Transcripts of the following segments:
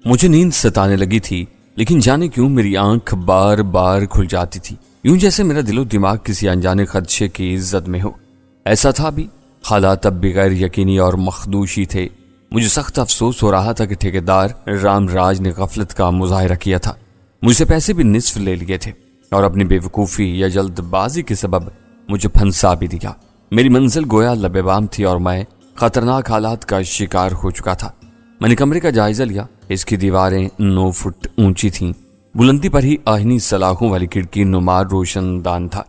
مجھے نیند ستانے لگی تھی، لیکن جانے کیوں میری آنکھ بار بار کھل جاتی تھی، یوں جیسے میرا دل و دماغ کسی انجانے خدشے کی زد میں ہو۔ ایسا تھا بھی، حالات اب بھی غیر یقینی اور مخدوشی تھے۔ مجھے سخت افسوس ہو رہا تھا کہ ٹھیکیدار رام راج نے غفلت کا مظاہرہ کیا تھا، مجھ سے پیسے بھی نصف لے لیے تھے اور اپنی بے وقوفی یا جلد بازی کے سبب مجھے پھنسا بھی دیا۔ میری منزل گویا لب بام تھی اور میں خطرناک حالات کا شکار ہو چکا تھا۔ میں نے کمرے کا جائزہ لیا۔ اس کی دیواریں 9 فٹ اونچی تھیں، بلندی پر ہی آہنی سلاخوں والی کھڑکی نمار روشن دان تھا۔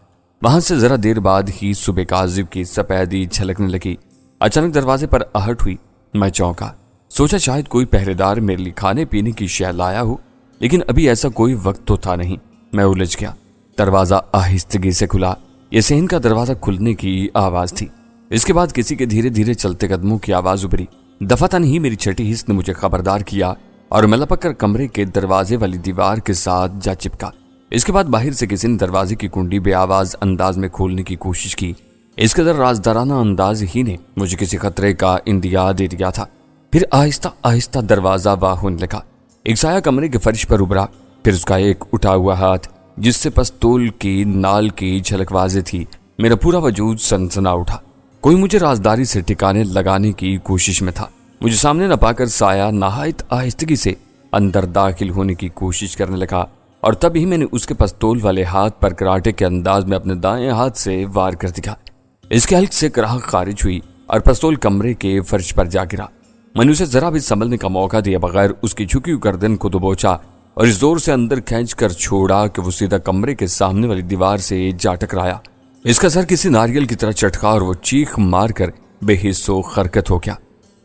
وہاں سے ذرا دیر بعد ہی صبح کاذب کی سفیدی جھلکنے لگی۔ اچانک دروازے پر آہٹ ہوئی، میں چونکا، سوچا شاید کوئی پہرے دار میرے لیے کھانے پینے کی شے لایا ہو، لیکن ابھی ایسا کوئی وقت تو تھا نہیں۔ میں الجھ گیا۔ دروازہ آہستگی سے کھلا۔ یہ صحن کا دروازہ کھلنے کی آواز تھی۔ اس کے بعد کسی کے دھیرے دھیرے چلتے قدموں کی آواز ابھری۔ دفعتاً ہی میری چھٹی حس نے مجھے خبردار کیا اور میں لپک کر کمرے کے دروازے والی دیوار کے ساتھ جا چپکا۔ اس کے بعد باہر سے کسی نے دروازے کی کنڈی بے آواز انداز میں کھولنے کی کوشش کی۔ اس قدر رازدارانہ انداز ہی نے مجھے کسی خطرے کا اندیا دے دیا تھا۔ پھر آہستہ آہستہ دروازہ واہ ہونے لگا۔ ایک سایہ کمرے کے فرش پر ابھرا، پھر اس کا ایک اٹھا ہوا ہاتھ جس سے پستول کی نال کی جھلک واضح تھی۔ میرا پورا وجود سنسنا اٹھا۔ کوئی مجھے رازداری سے ٹھکانے لگانے کی کوشش میں تھا۔ مجھے سامنے نہ پا کر سایہ نہایت آہستگی سے اندر داخل ہونے کی کوشش کرنے لگا اور تب ہی میں نے اس کے پستول والے ہاتھ پر کراٹے کے انداز میں اپنے دائیں ہاتھ سے وار کر دیا۔ اس کے حلق سے کراہ خارج ہوئی اور پستول کمرے کے فرش پر جا گرا۔ میں نے اسے ذرا بھی سنبھلنے کا موقع دیا بغیر اس کی جھکی ہوئی گردن کو دبوچا اور اس زور سے اندر کھینچ کر چھوڑا کہ وہ سیدھا کمرے کے سامنے والی دیوار سے جا ٹکرایا۔ اس کا سر کسی ناریل کی طرح چٹکا اور وہ چیخ مار کر بے حس و حرکت ہو گیا۔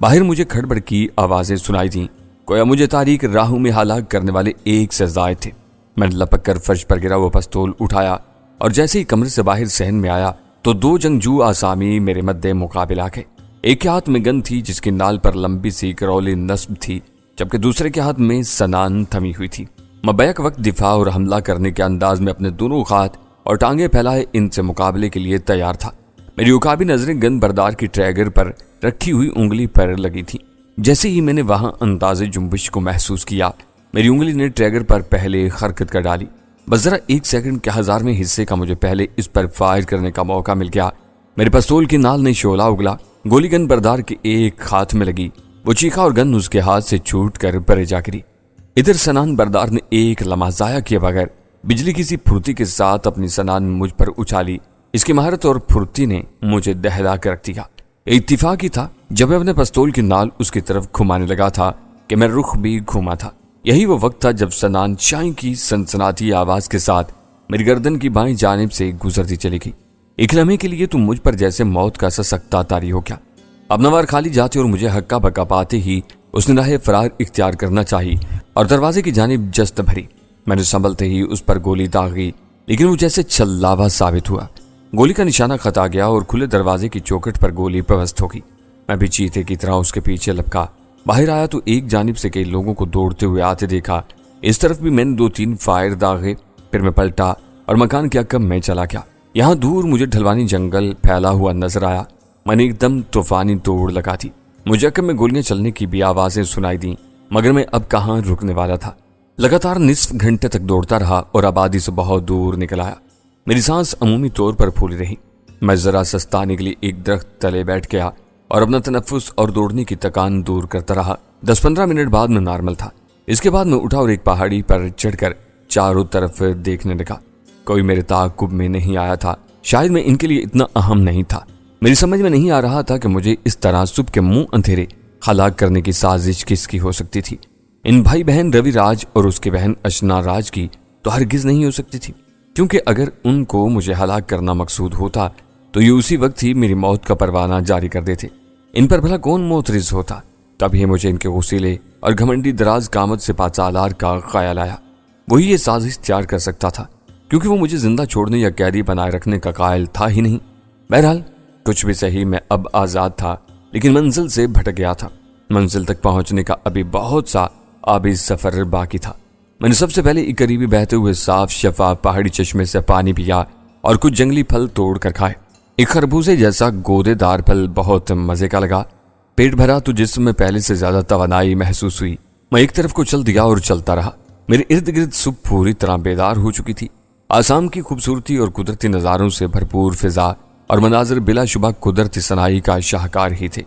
باہر مجھے کھڑبڑ کی آوازیں سنائی دیں، گویا مجھے تاریک راہوں میں ہلاک کرنے والے ایک سے زائد تھے۔ میں نے لپک کر فرش پر گرا وہ پستول اٹھایا اور جیسے ہی کمرے سے باہر صحن میں آیا تو 2 جنگجو آسامی میرے مد مقابل آ گئے۔ ایک کے ہاتھ میں گن تھی جس کی نال پر لمبی سی کرولی نصب تھی، جبکہ دوسرے کے ہاتھ میں سنان تھمی ہوئی تھی۔ میں بیک وقت دفاع اور حملہ کرنے کے انداز میں اپنے دونوں ہاتھ اور ٹانگیں پھیلائے ان سے مقابلے کے لیے تیار تھا۔ میری عقابی نظریں گن بردار کی ٹریگر پر رکھی ہوئی انگلی پر لگی تھی۔ جیسے ہی میں نے وہاں انداز جنبش کو محسوس کیا، میری انگلی نے ٹریگر پر پہلے حرکت کر ڈالی۔ بس ذرا 1 سیکنڈ کے 1000ویں حصے کا مجھے پہلے اس پر فائر کرنے کا موقع مل گیا۔ میرے پستول کی نال نے شعلہ اگلا، گولی گن بردار کے ایک ہاتھ میں لگی، وہ چیخا اور گن اس کے ہاتھ سے چھوٹ کر پرے جا گری۔ ادھر سنان بردار نے ایک لمحہ ضائع کیے بغیر بجلی کی سی پھرتی کے ساتھ اپنی سنان مجھ پر اچھالی۔ اس کی مہارت اور پھرتی نے مجھے دہلا کر رکھ دیا۔ اتفاق ہی تھا، جب میں اپنے پستول کی نال اس کی طرف گھمانے لگا تھا کہ میں رخ بھی گھوما تھا۔ یہی وہ وقت تھا جب سنان شائیں کی سنسناتی آواز کے ساتھ میری گردن کی بائیں جانب سے گزرتی چلی گئی۔ ایک لمحے کے لیے تو مجھ پر جیسے موت کا سا سکتہ طاری ہو گیا۔ اب نوار خالی جاتے اور مجھے ہکا بکا پاتے ہی اس نے راہ فرار اختیار کرنا چاہی اور دروازے کی جانب جست بھری۔ میں نے سنبھلتے ہی اس پر گولی داغی، لیکن وہ جیسے چھلاوا ثابت ہوا۔ گولی کا نشانہ خطا گیا اور کھلے دروازے کی چوکھٹ پر گولی پیوست ہو گئی۔ میں بھی چیتے کی طرح اس کے پیچھے لپکا۔ باہر آیا تو ایک جانب سے کئی لوگوں کو دوڑتے ہوئے آتے دیکھا۔ اس طرف بھی میں نے 2-3 فائر داغے، پھر میں پلٹا اور مکان کے عقب میں چلا گیا۔ یہاں دور مجھے ڈھلوانی جنگل پھیلا ہوا نظر آیا۔ میں نے ایک دم طوفانی دوڑ لگا دی۔ مجھے عقب میں گولیاں چلنے کی بھی آوازیں سنائی دیں، مگر میں اب کہاں رکنے والا تھا۔ لگاتار نصف گھنٹے تک دوڑتا رہا اور آبادی سے بہت دور نکل آیا۔ میری سانس عمومی طور پر پھولی رہی۔ میں ذرا سستانے کے لیے ایک درخت تلے بیٹھ گیا اور اپنا تنفس اور دوڑنے کی تکان دور کرتا رہا۔ 10-15 منٹ بعد میں نارمل تھا۔ اس کے بعد میں اٹھا اور ایک پہاڑی پر چڑھ کر چاروں طرف دیکھنے لگا۔ کوئی میرے تعاقب میں نہیں آیا تھا، شاید میں ان کے لیے اتنا اہم نہیں تھا۔ میری سمجھ میں نہیں آ رہا تھا کہ مجھے اس طرح صبح کے منہ اندھیرے ہلاک کرنے کی سازش کس کی ہو سکتی تھی۔ ان بھائی بہن روی راج اور اس کی بہن اشنا راج کی تو ہرگز نہیں ہو سکتی تھی، کیونکہ اگر ان کو مجھے ہلاک کرنا مقصود ہوتا تو یہ اسی وقت ہی میری موت کا پروانہ جاری کر دیتے۔ ان پر بھلا کون معترض ہوتا؟ تبھی مجھے ان کے غصیلے اور گھمنڈی دراز قامت سے پاچالار کا خیال آیا۔ وہی یہ سازش تیار کر سکتا تھا، کیونکہ وہ مجھے زندہ چھوڑنے یا قیدی بنائے رکھنے کا قائل تھا ہی نہیں۔ بہرحال کچھ بھی صحیح، میں اب آزاد تھا، لیکن منزل سے بھٹک گیا تھا۔ منزل تک پہنچنے کا ابھی بہت سا آبی سفر باقی تھا۔ میں نے سب سے پہلے ایک قریبی بہتے ہوئے صاف شفاف پہاڑی چشمے سے پانی پیا اور کچھ جنگلی پھل توڑ کر کھائے۔ ایک خربوزے جیسا گودے دار پھل بہت مزے کا لگا۔ پیٹ بھرا تو جسم میں پہلے سے زیادہ توانائی محسوس ہوئی۔ میں ایک طرف کو چل دیا اور چلتا رہا۔ میرے ارد گرد صبح پوری طرح بیدار ہو چکی تھی۔ آسام کی خوبصورتی اور قدرتی نظاروں سے بھرپور فضا اور مناظر بلا شبہ قدرتی صناعی کا شاہکار ہی تھے۔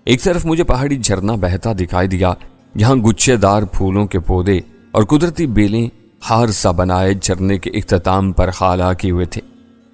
ایک طرف مجھے پہاڑی جھرنا بہتا دکھائی دیا، جہاں گچھے دار پھولوں کے پودے اور قدرتی بیلیں ہار سا بنائے جھرنے کے اختتام پر خالہ کیے ہوئے تھے،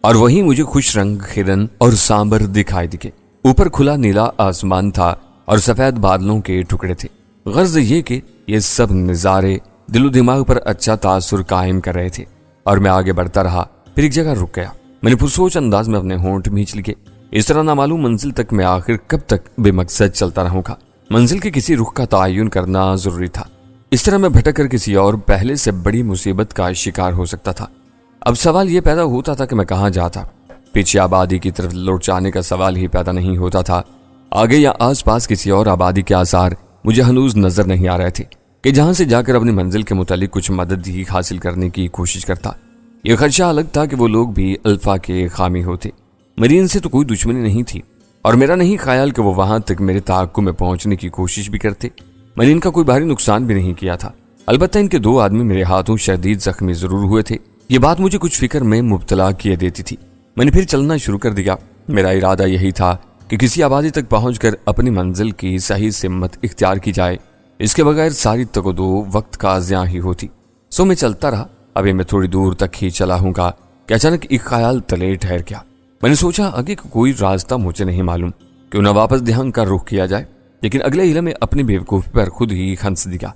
اور وہیں مجھے خوش رنگ ہرن اور سانبر دکھائی دیے۔ اوپر کھلا نیلا آسمان تھا اور سفید بادلوں کے ٹکڑے تھے۔ غرض یہ کہ یہ سب نظارے دل و دماغ پر اچھا تاثر قائم کر رہے تھے، اور میں آگے بڑھتا رہا۔ پھر ایک جگہ رک گیا۔ میں نے پرسوچ انداز میں اپنے ہونٹ بھینچ لیے۔ اس طرح نامعلوم منزل تک میں آخر کب تک بے مقصد چلتا رہوں گا؟ منزل کے کسی رخ کا تعین کرنا ضروری تھا۔ اس طرح میں بھٹک کر کسی اور پہلے سے بڑی مصیبت کا شکار ہو سکتا تھا۔ اب سوال یہ پیدا ہوتا تھا کہ میں کہاں جاتا۔ پیچھے آبادی کی طرف لوٹ جانے کا سوال ہی پیدا نہیں ہوتا تھا۔ آگے یا آس پاس کسی اور آبادی کے آثار مجھے ہنوز نظر نہیں آ رہے تھے کہ جہاں سے جا کر اپنی منزل کے متعلق کچھ مدد ہی حاصل کرنے کی کوشش کرتا۔ یہ خدشہ الگ تھا کہ وہ لوگ بھی الفا کے حامی ہوتے۔ میری ان سے تو کوئی دشمنی نہیں تھی، اور میرا نہیں خیال کہ وہ وہاں تک میرے تعاقب میں پہنچنے کی کوشش بھی کرتے۔ میں نے ان کا کوئی بھاری نقصان بھی نہیں کیا تھا۔ البتہ ان کے 2 آدمی میرے ہاتھوں شدید زخمی ضرور ہوئے تھے۔ یہ بات مجھے کچھ فکر میں مبتلا کیے دیتی تھی۔ میں نے پھر چلنا شروع کر دیا۔ میرا ارادہ یہی تھا کہ کسی آبادی تک پہنچ کر اپنی منزل کی صحیح سمت اختیار کی جائے۔ اس کے بغیر ساری تگودو وقت کا ضیاع ہی ہوتی۔ سو میں چلتا رہا۔ ابھی میں تھوڑی دور تک ہی چلا ہوں گا کہ اچانک ایک خیال تلے ٹھہر گیا۔ میں نے سوچا آگے کوئی راستہ مجھے نہیں معلوم، کیوں نہ واپس دیہانگ کا رخ کیا جائے، لیکن اگلے ہیلے میں اپنی بیوقوفی پر خود ہی ہنس دیا۔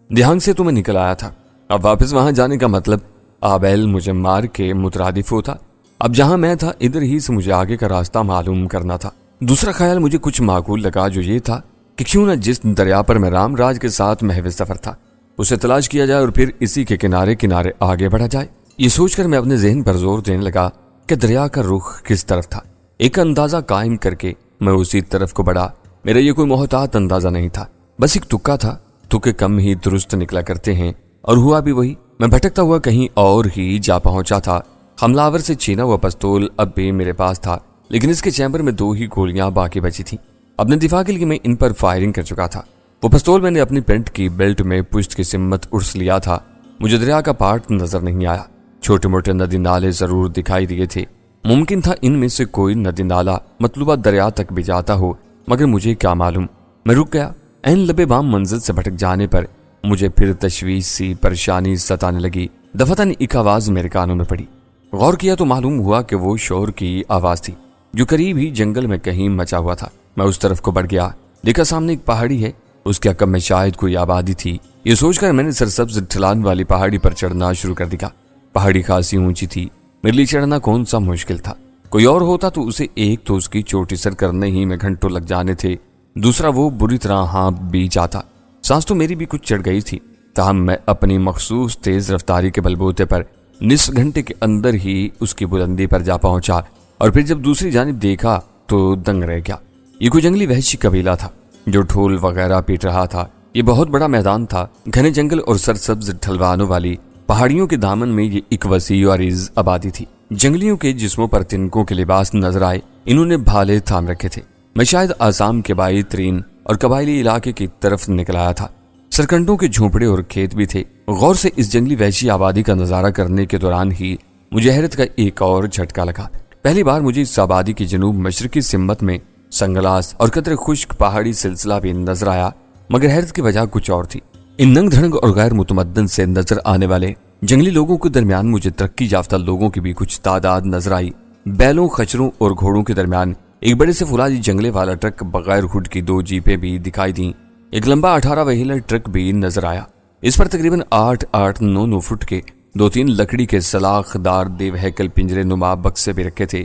دیہانگ سے تو میں نکل آیا تھا، اب واپس وہاں جانے کا مطلب آبیل مجھے مار کے مترادف ہوتا۔ اب جہاں میں تھا ادھر ہی سے مجھے آگے کا راستہ معلوم کرنا تھا۔ دوسرا خیال مجھے کچھ معقول لگا، جو یہ تھا کہ کیوں نہ جس دریا پر میں رام راج کے ساتھ محو سفر تھا اسے تلاش کیا جائے اور پھر اسی کے کنارے کنارے آگے بڑھا جائے۔ یہ سوچ کر میں اپنے ذہن پر زور دینے لگا کہ دریا کا رخ کس طرف تھا۔ ایک اندازہ قائم کر کے میں اسی طرف کو بڑھا۔ میرا یہ کوئی محتاط اندازہ نہیں تھا، بس ایک تکا تھا۔ تکے کم ہی درست نکلا کرتے ہیں، اور ہوا بھی وہی۔ میں بھٹکتا ہوا کہیں اور ہی جا پہنچا تھا۔ حملہ آور سے چھینا ہوا پستول اب بھی میرے پاس تھا، لیکن اس کے چیمبر میں 2 ہی گولیاں باقی بچی تھیں۔ اپنے دفاع کے لیے میں ان پر فائرنگ کر چکا تھا۔ وہ پستول میں نے اپنی پینٹ کی بیلٹ میں پشت کی سمت اڑس لیا تھا۔ مجھے دریا کا پارٹ نظر نہیں آیا۔ چھوٹے موٹے ندی نالے ضرور دکھائی دیے تھے۔ ممکن تھا ان میں سے کوئی ندی نالا مطلوبہ دریا تک بھی جاتا ہو، مگر مجھے کیا معلوم۔ میں رک گیا۔ عین لبے بام منزل سے بھٹک جانے پر مجھے پھر تشویش سی پریشانی ستانے لگی۔ دفعتاً ایک آواز میرے کانوں میں پڑی۔ غور کیا تو معلوم ہوا کہ وہ شور کی آواز تھی جو قریب ہی جنگل میں کہیں مچا ہوا تھا۔ میں اس طرف کو بڑھ گیا۔ دیکھا سامنے ایک پہاڑی ہے، اس کے عقب میں شاید کوئی آبادی تھی۔ یہ سوچ کر میں نے سرسبز ڈھلان والی پہاڑی پر چڑھنا شروع کر دیا۔ پہاڑی خاصی اونچی تھی، میرے لیے چڑھنا کون سا مشکل تھا۔ کوئی اور ہوتا تو اسے ایک تو اس کی چوٹی سر کرنے ہی میں گھنٹوں لگ جانے تھے، دوسرا وہ بری طرح ہانپ بھی جاتا۔ سانس تو میری بھی کچھ چڑھ گئی تھی، تاہم میں اپنی مخصوص تیز رفتاری کے بلبوتے پر نصف گھنٹے کے اندر ہی اس کی بلندی پر جا پہنچا، اور پھر جب دوسری جانب دیکھا تو دنگ رہ گیا۔ یہ کوئی جنگلی وحشی قبیلہ تھا جو ڈھول وغیرہ پیٹ رہا تھا۔ یہ بہت بڑا میدان تھا، گھنے جنگل اور سرسبز ڈھلوانوں والی پہاڑیوں کے دامن میں یہ ایک وسیع و عریض آبادی تھی۔ جنگلیوں کے جسموں پر تنکوں کے لباس نظر آئے، انہوں نے بھالے تھام رکھے تھے۔ میں شاید آسام کے بعید ترین اور قبائلی علاقے کی طرف نکل آیا تھا۔ سرکنڈوں کے جھونپڑے اور کھیت بھی تھے۔ غور سے اس جنگلی وحشی آبادی کا نظارہ کرنے کے دوران ہی مجھے حیرت کا ایک اور جھٹکا لگا۔ پہلی بار مجھے اس آبادی کی جنوب مشرقی سمت میں سنگلاس اور قدر خشک پہاڑی سلسلہ بھی نظر آیا، مگر حیرت کی وجہ کچھ اور تھی۔ ان ننگ دھڑنگ اور غیر متمدن سے نظر آنے والے جنگلی لوگوں کے درمیان مجھے ترقی یافتہ لوگوں کی بھی کچھ تعداد نظر آئی۔ بیلوں، خچروں اور گھوڑوں کے درمیان ایک بڑے سے فولادی جنگلے والا ٹرک بغیر ہڈ کی 2 جیپیں بھی دکھائی دیں۔ ایک لمبا 18 وہیلر ٹرک بھی نظر آیا۔ اس پر تقریباً 8-9 فٹ کے 2-3 لکڑی کے سلاخ دار دیو ہیکل پنجرے نما بکسے بھی رکھے تھے۔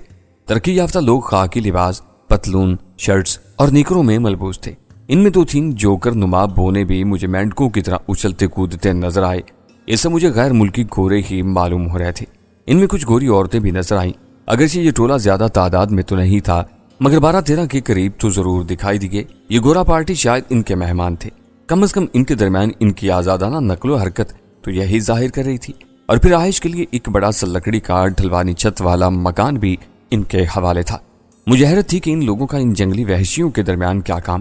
ترقی یافتہ لوگ خاکی لباس، پتلون، شرٹس اور نیکروں میں ملبوس تھے۔ ان میں 2-3 جوکر نما بونے بھی مجھے مینڈکوں کی طرح اچھلتے کودتے نظر آئے۔ یہ سب مجھے غیر ملکی گورے ہی معلوم ہو رہے تھے۔ ان میں کچھ گوری عورتیں بھی نظر آئیں، اگرچہ یہ ٹولہ زیادہ تعداد میں تو نہیں تھا، مگر 12-13 کے قریب تو ضرور دکھائی دیے۔ یہ گورا پارٹی شاید ان کے مہمان تھے، کم از کم ان کے درمیان ان کی آزادانہ نقل و حرکت تو یہی ظاہر کر رہی تھی۔ اور پھر رہائش کے لیے ایک بڑا سا لکڑی کا ڈھلوانی چھت والا مکان بھی ان کے حوالے تھا۔ مجھے حیرت تھی کہ ان لوگوں کا ان جنگلی وحشیوں کے درمیان کیا کام۔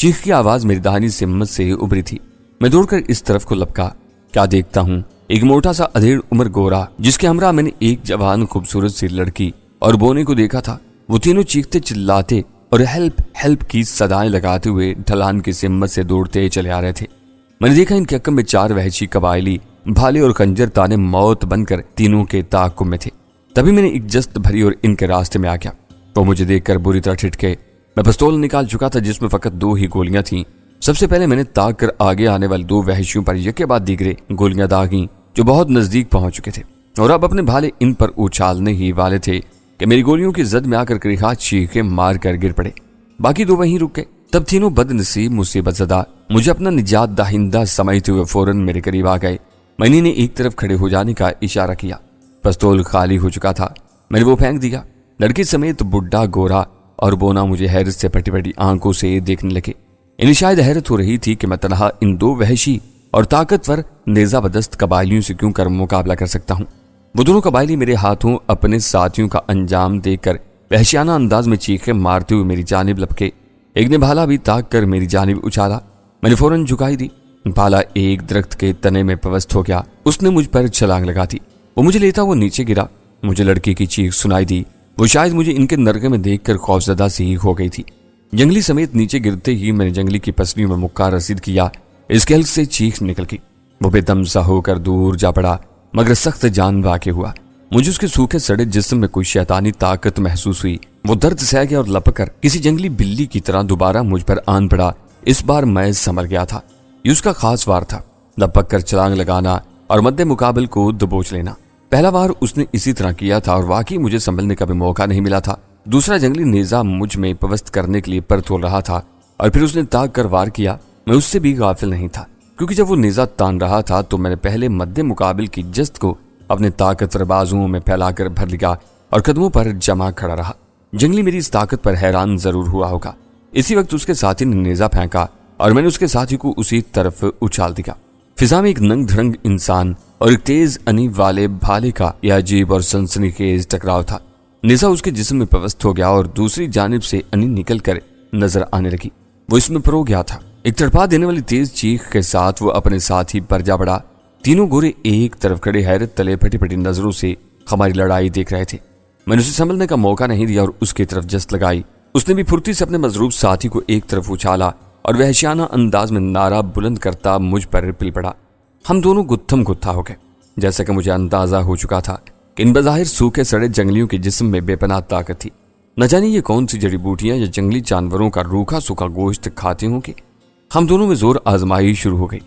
چیخ کی آواز میری داہنی سمت سے ابری تھی۔ میں دوڑ کر اس طرف کو لپکا، کیا دیکھتا ہوں ایک موٹا سا ادھیڑ عمر گورا جس کے ہمراہ میں نے ایک جوان خوبصورت سی لڑکی اور بونے کو دیکھا تھا۔ وہ تینوں چیختے چلاتے اور ہیلپ ہیلپ کی صدائیں لگاتے ہوئے ڈھلان کی سمت سے دوڑتے چلے آ رہے تھے۔ میں نے دیکھا ان کے حکم میں 4 وحشی قبائلی بھالے اور خنجر تانے موت بن کر تینوں کے تعاقب میں تھے۔ تبھی میں نے ایک جست بھری اور ان کے راستے میں آ گیا۔ وہ مجھے دیکھ کر بری طرح ٹھٹکے۔ میں پستول نکال چکا تھا جس میں فقط 2 ہی گولیاں تھیں۔ سب سے پہلے میں نے تاک کر آگے آنے والے 2 وحشیوں پر یکے بعد دیگرے گولیاں داغیں جو بہت نزدیک پہنچ چکے تھے اور اب اپنے بھالے ان پر اچھالنے ہی والے تھے کہ میری گولیوں کی زد میں آ کر کریخات چیخے مار کر گر پڑے۔ باقی 2 وہیں رک گئے۔ تب تینوں بد نصیب مصیبت زدہ مجھے اپنا نجات دہندہ سمجھتے ہوئے فوراً میرے قریب آ گئے۔ میں نے ایک طرف کھڑے ہو جانے کا اشارہ کیا۔ پستول خالی ہو چکا تھا، میں نے وہ پھینک دیا۔ لڑکی سمیت بڈھا گورا اور بونا مجھے حیرت سے پھٹی پھٹی آنکھوں سے دیکھنے لگے۔ انہیں شاید حیرت ہو رہی تھی کہ میں تنہا ان 2 وحشی اور طاقتور نیزہ بدست قبائلیوں سے کیوں کر مقابلہ کر سکتا ہوں۔ وہ دونوں قبائلی میرے ہاتھوں اپنے ساتھیوں کا انجام دیکھ کر وحشیانہ انداز میں چیخیں مارتے ہوئے میری جانب لپکے۔ ایک نے بھالا بھی تاک کر میری جانب اچھالا۔ میں نے فوراً جھکائی دی۔ بھالا ایک درخت کے تنے میں پوست ہو گیا۔ اس نے مجھ پر چھلانگ لگا دی۔ وہ مجھے لیتا وہ نیچے گرا۔ مجھے لڑکی کی چیخ سنائی دی۔ وہ شاید مجھے ان کے نرغے میں دیکھ کر خوفزدہ سی ہو گئی تھی۔ جنگلی سمیت نیچے گرتے ہی میں نے جنگلی کی پسلیوں میں مکہ رسید کیا۔ اس کے حلق سے چیخ نکل گئی۔ وہ بے دم سا ہو کر دور جا پڑا مگر سخت جان واقع ہوا۔ مجھے اس کے سوکھے سڑے جسم میں کوئی شیطانی طاقت محسوس ہوئی۔ وہ درد سہ گیا اور لپک کر کسی جنگلی بلی کی طرح دوبارہ مجھ پر آن پڑا۔ اس بار میں سنبھل گیا تھا۔ یہ اس کا خاص وار تھا، لپک کر چھلانگ لگانا اور مد مقابل کو دبوچ لینا۔ پہلا بار اس نے اسی طرح کیا تھا اور واقعی مجھے سنبھلنے کا بھی موقع نہیں ملا تھا۔ دوسرا جنگلی نیزہ مجھ میں پوست کرنے کے لیے پر تول رہا تھا اور پھر اس نے تاک کر وار کیا۔ میں اس سے بھی غافل نہیں تھا کیونکہ جب وہ نیزہ تان رہا تھا تو میں نے پہلے مد مقابل کی جست کو اپنے طاقتور بازوؤں میں پھیلا کر بھر لیا اور قدموں پر جمع کھڑا رہا۔ جنگلی میری اس طاقت پر حیران ضرور ہوا ہوگا۔ اسی وقت اس کے ساتھی نے نیزہ پھینکا اور میں نے اس کے ساتھی کو اسی طرف اچھال دیا۔ فضا میں ایک ننگ دھڑنگ انسان اور ایک تیز انی والے بھالے کا یہ عجیب اور سنسنی خیز ٹکراؤ تھا۔ نیزہ اس کے جسم میں پوست ہو گیا اور دوسری جانب سے انی نکل کر نظر آنے لگی۔ وہ اس میں پرو گیا تھا۔ ایک تڑپا دینے والی تیز چیخ کے ساتھ وہ اپنے ساتھی پر جا پڑا۔ تینوں گورے ایک طرف کھڑے حیرت تلے پھٹی پھٹی نظروں سے ہماری لڑائی دیکھ رہے تھے۔ میں نے اسے سنبھلنے کا موقع نہیں دیا اور اس کی طرف جست لگائی۔ اس نے بھی پھرتی سے اپنے مضروب ساتھی کو ایک طرف اچھالا اور وحشیانہ انداز میں نعرہ بلند کرتا مجھ پر پل پڑا۔ ہم دونوں گتھم گتھا ہو گئے۔ جیسا کہ مجھے اندازہ ہو چکا تھا کہ ان بظاہر سوکھے سڑے جنگلیوں کے جسم میں بے پناہ طاقت تھی۔ نہ جانے یہ کون سی جڑی بوٹیاں یا جنگلی جانوروں کا روکھا سوکھا گوشت کھاتے ہوں گے۔ ہم دونوں میں زور آزمائی شروع ہو گئی۔